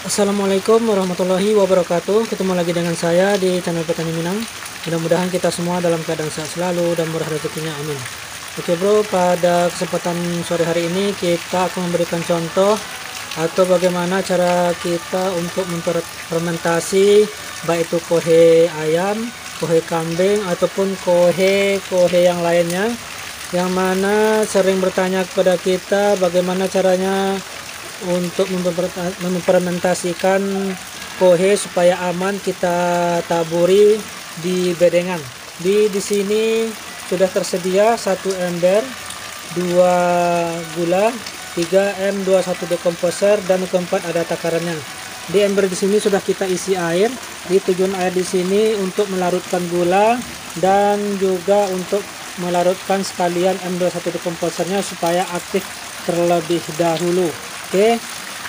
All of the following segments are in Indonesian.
Assalamualaikum warahmatullahi wabarakatuh. Ketemu lagi dengan saya di channel Petani Minang. Mudah-mudahan kita semua dalam keadaan sehat selalu dan murah rezekinya, amin. Oke bro, pada kesempatan sore hari ini kita akan memberikan contoh atau bagaimana cara kita untuk memfermentasi baik itu kohe ayam, kohe kambing ataupun kohe yang lainnya, yang mana sering bertanya kepada kita bagaimana caranya untuk memfermentasikan kohe supaya aman kita taburi di bedengan. Di sini sudah tersedia 1 ember, 2 gula, 3 M21 decomposer, dan keempat ada takarannya. Di ember di sini sudah kita isi air. Di tujuan air di sini untuk melarutkan gula dan juga untuk melarutkan sekalian M21 decomposernya supaya aktif terlebih dahulu. Oke,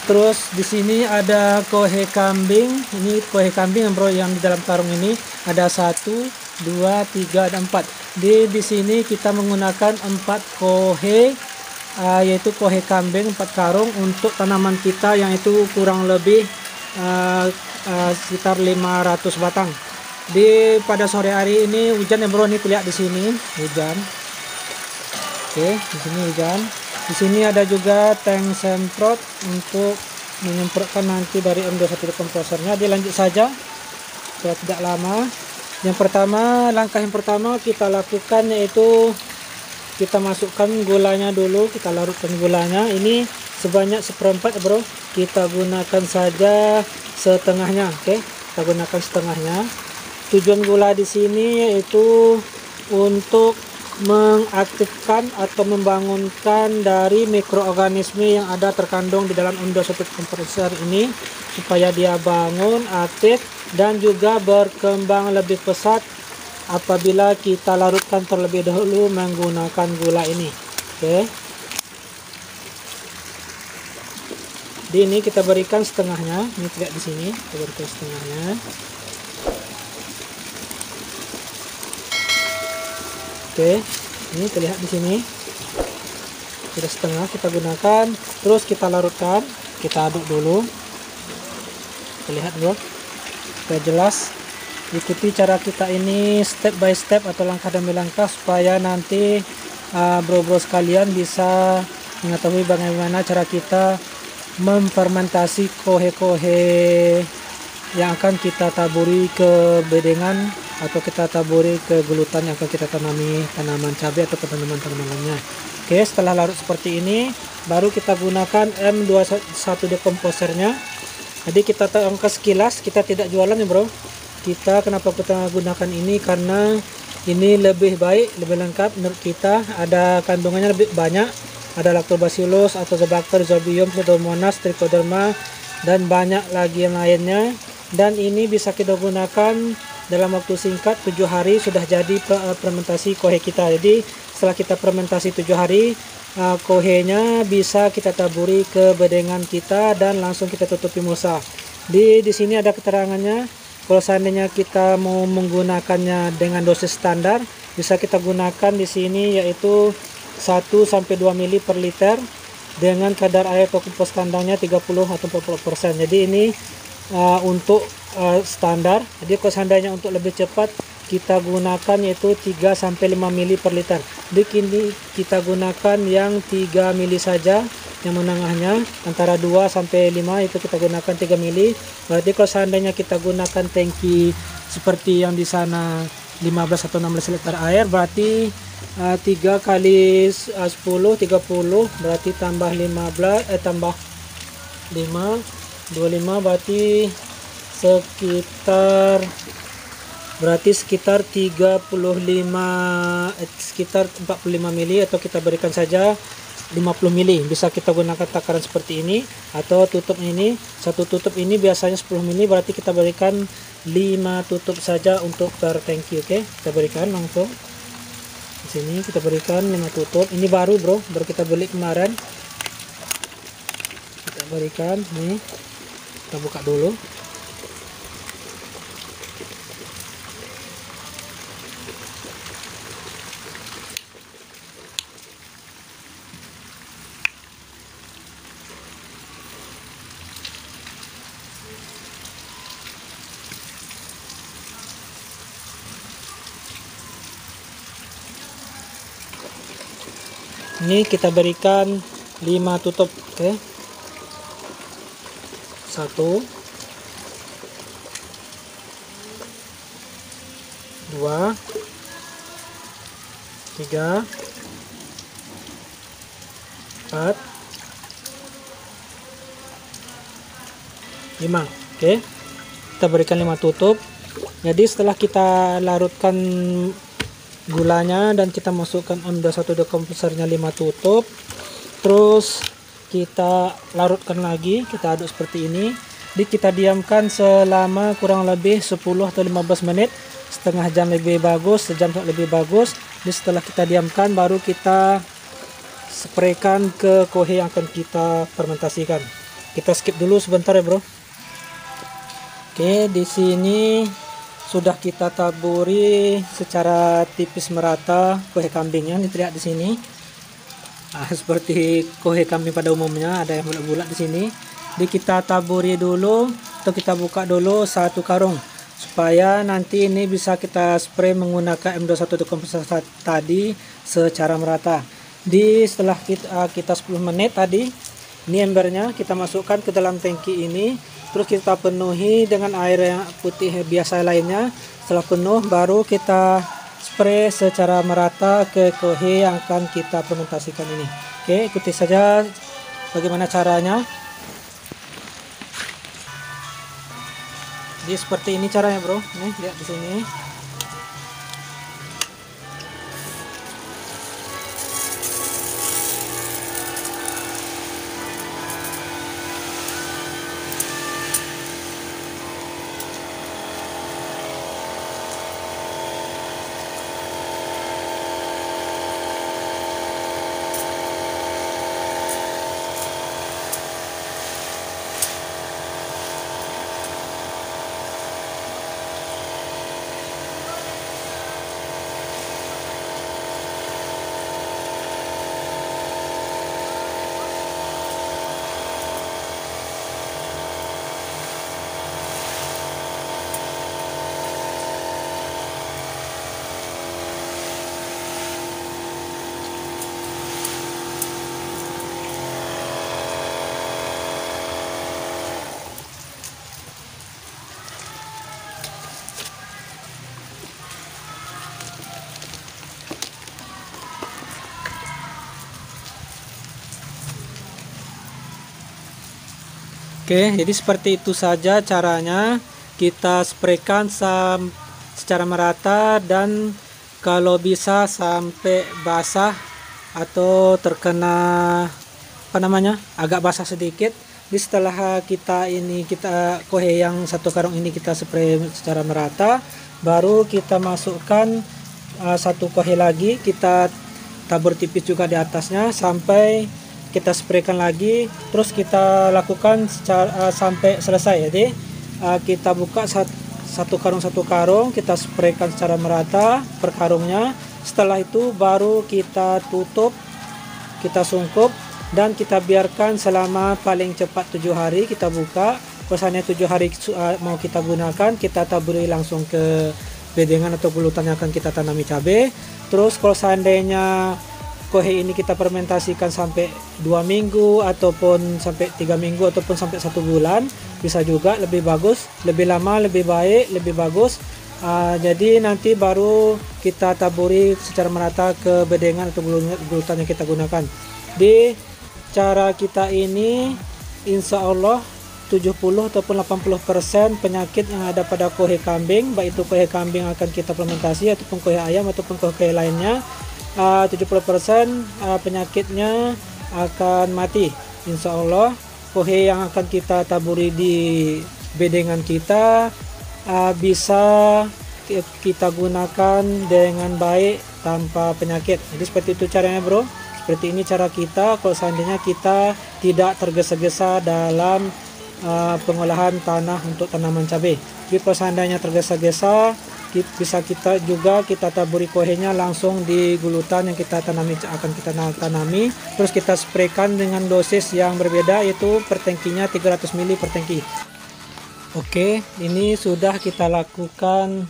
terus di sini ada kohe kambing. Ini kohe kambing bro, yang di dalam karung ini ada 1, 2, 3, dan 4. Di sini kita menggunakan 4 kohe, yaitu kohe kambing 4 karung untuk tanaman kita yang itu kurang lebih sekitar 500 batang. Pada sore hari ini hujan ya bro, ini lihat di sini hujan. Oke, di sini hujan. Di sini ada juga tank semprot untuk menyemprotkan nanti dari M21 komposernya. Dilanjut saja supaya tidak lama. Langkah yang pertama kita lakukan yaitu kita masukkan gulanya dulu, kita larutkan gulanya. Ini sebanyak 1/4 bro. Kita gunakan saja setengahnya, oke? Kita gunakan setengahnya. Tujuan gula di sini yaitu untuk mengaktifkan atau membangunkan dari mikroorganisme yang ada terkandung di dalam M21 komposer ini supaya dia bangun, aktif, dan juga berkembang lebih pesat apabila kita larutkan terlebih dahulu menggunakan gula ini. Oke. Di ini kita berikan setengahnya. Ini tidak di sini, kita berikan setengahnya. Oke, ini terlihat di sini sudah setengah kita gunakan. Terus kita larutkan, kita aduk dulu. Terlihat bro, supaya jelas. Ikuti cara kita ini step by step atau langkah demi langkah supaya nanti bro-bro sekalian bisa mengetahui bagaimana cara kita memfermentasi kohe yang akan kita taburi ke bedengan atau kita taburi ke gulutan yang akan kita tanami tanaman cabai atau tanaman-tanaman lainnya. Oke, setelah larut seperti ini baru kita gunakan M21 decomposernya. Jadi kita angkat sekilas, kita tidak jualan ya bro. Kenapa kita gunakan ini, karena ini lebih baik, lebih lengkap menurut kita. Ada kandungannya lebih banyak, ada lactobacillus, Azotobacter, Zoobium, Pseudomonas, Trichoderma, dan banyak lagi yang lainnya. Dan ini bisa kita gunakan dalam waktu singkat, 7 hari sudah jadi fermentasi kohe kita. Jadi setelah kita fermentasi 7 hari, kohenya bisa kita taburi ke bedengan kita dan langsung kita tutupi mulsa. Di sini ada keterangannya. Kalau seandainya kita mau menggunakannya dengan dosis standar, bisa kita gunakan di sini yaitu 1-2 ml per liter dengan kadar air atau kompos kandangnya 30 atau 40%. Jadi ini untuk standar. Jadi kalau seandainya untuk lebih cepat kita gunakan yaitu 3-5 ml per liter. Di kini kita gunakan yang 3 ml saja, yang menengahnya antara 2-5 itu kita gunakan 3 ml. Berarti kalau seandainya kita gunakan tangki seperti yang di sana 15 atau 16 liter air, berarti 3 kali 10 30, berarti tambah 15 tambah 5 25, berarti sekitar 45 mili, atau kita berikan saja 50 mili. Bisa kita gunakan takaran seperti ini atau tutup ini. Satu tutup ini biasanya 10 mili, berarti kita berikan 5 tutup saja untuk per tangki. Oke, kita berikan langsung di sini, kita berikan 5 tutup. Ini baru bro, baru kita beli kemarin. Kita berikan nih, kita buka dulu. Ini kita berikan 5 tutup. Oke. 1 2 3 4 5. Oke, kita berikan 5 tutup. Jadi setelah kita larutkan gulanya dan kita masukkan M21 decomposernya 5 tutup, terus kita larutkan lagi, kita aduk seperti ini. Jadi kita diamkan selama kurang lebih 10 atau 15 menit, setengah jam lebih bagus, sejam lebih bagus. Jadi setelah kita diamkan, baru kita spraykan ke kohe yang akan kita fermentasikan. Kita skip dulu sebentar ya bro. Oke, di sini sudah kita taburi secara tipis merata kohe kambingnya. Lihat di sini. Seperti kohe kambing pada umumnya, ada yang bulat-bulat di sini. Jadi kita taburi dulu atau kita buka dulu 1 karung supaya nanti ini bisa kita spray menggunakan M21 decomposer tadi secara merata. Setelah kita 10 menit tadi, ini embernya kita masukkan ke dalam tangki ini, terus kita penuhi dengan air yang putih biasa lainnya. Setelah penuh, baru kita spray secara merata ke kohe yang akan kita fermentasikan ini. Oke, ikuti saja bagaimana caranya. Jadi seperti ini caranya bro. Nih, lihat di sini. Oke, jadi seperti itu saja caranya. Kita spraykan secara merata dan kalau bisa sampai basah atau terkena agak basah sedikit. Jadi setelah kita kohe yang 1 karung ini kita spray secara merata, baru kita masukkan 1 kohe lagi, kita tabur tipis juga di atasnya sampai kita spraykan lagi, terus kita lakukan sampai selesai. Jadi kita buka 1 karung, kita spraykan secara merata per karungnya. Setelah itu baru kita tutup, kita sungkup dan kita biarkan selama paling cepat 7 hari. Kita buka, misalnya 7 hari mau kita gunakan, kita taburi langsung ke bedengan atau gulutan yang akan kita tanami cabai. Terus kalau seandainya kohe ini kita fermentasikan sampai 2 minggu ataupun sampai 3 minggu ataupun sampai 1 bulan, bisa juga, lebih bagus, lebih lama lebih baik, lebih bagus. Jadi nanti baru kita taburi secara merata ke bedengan atau gulutan yang kita gunakan. Di cara kita ini insya Allah 70 ataupun 80% penyakit yang ada pada kohe kambing, baik itu kohe kambing akan kita fermentasi ataupun kohe ayam ataupun kohe lainnya, 70% penyakitnya akan mati insya Allah. Kohe yang akan kita taburi di bedengan kita bisa kita gunakan dengan baik tanpa penyakit. Jadi seperti itu caranya bro. Seperti ini cara kita kalau seandainya kita tidak tergesa-gesa dalam pengolahan tanah untuk tanaman cabai. Jadi kalau seandainya tergesa-gesa, bisa kita taburi kohenya langsung di gulutan yang kita akan kita tanami, terus kita spraykan dengan dosis yang berbeda, yaitu per tangkinya 300 ml per tangki. Oke, ini sudah kita lakukan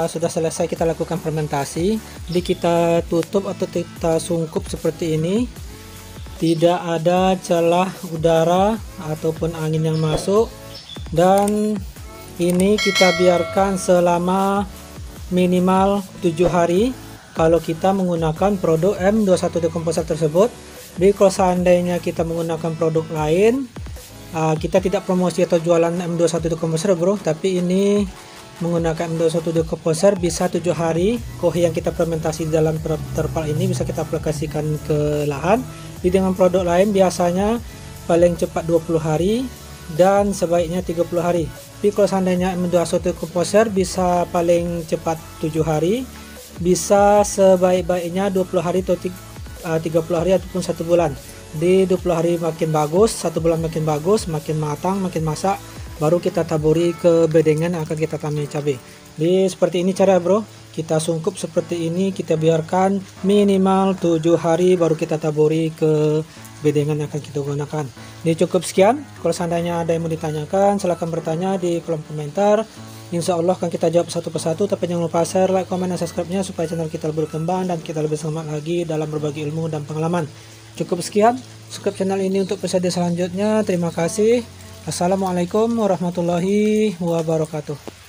sudah selesai kita lakukan fermentasi. Jadi kita tutup atau kita sungkup seperti ini, tidak ada celah udara ataupun angin yang masuk, dan ini kita biarkan selama minimal 7 hari kalau kita menggunakan produk M21 Decomposer tersebut. Jadi kalau seandainya kita menggunakan produk lain, kita tidak promosi atau jualan M21 Decomposer bro, tapi ini menggunakan M21 Decomposer bisa 7 hari. Kohi yang kita fermentasi di dalam terpal ini bisa kita aplikasikan ke lahan. Jadi dengan produk lain biasanya paling cepat 20 hari dan sebaiknya 30 hari. Tapi kalau seandainya M21 Decomposer bisa paling cepat 7 hari, bisa sebaik-baiknya 20 hari atau 30 hari ataupun 1 bulan. Di 20 hari makin bagus, 1 bulan makin bagus, makin matang, makin masak, baru kita taburi ke bedengan yang akan kita tambahi cabai. Jadi seperti ini cara bro, kita sungkup seperti ini, kita biarkan minimal 7 hari baru kita taburi ke bedengan yang akan kita gunakan. Ini cukup sekian. Kalau seandainya ada yang mau ditanyakan, silahkan bertanya di kolom komentar. Insya Allah akan kita jawab satu persatu. Tapi jangan lupa share, like, komen, dan subscribe-nya supaya channel kita lebih berkembang dan kita lebih semangat lagi dalam berbagi ilmu dan pengalaman. Cukup sekian. Subscribe channel ini untuk episode selanjutnya. Terima kasih. Assalamualaikum warahmatullahi wabarakatuh.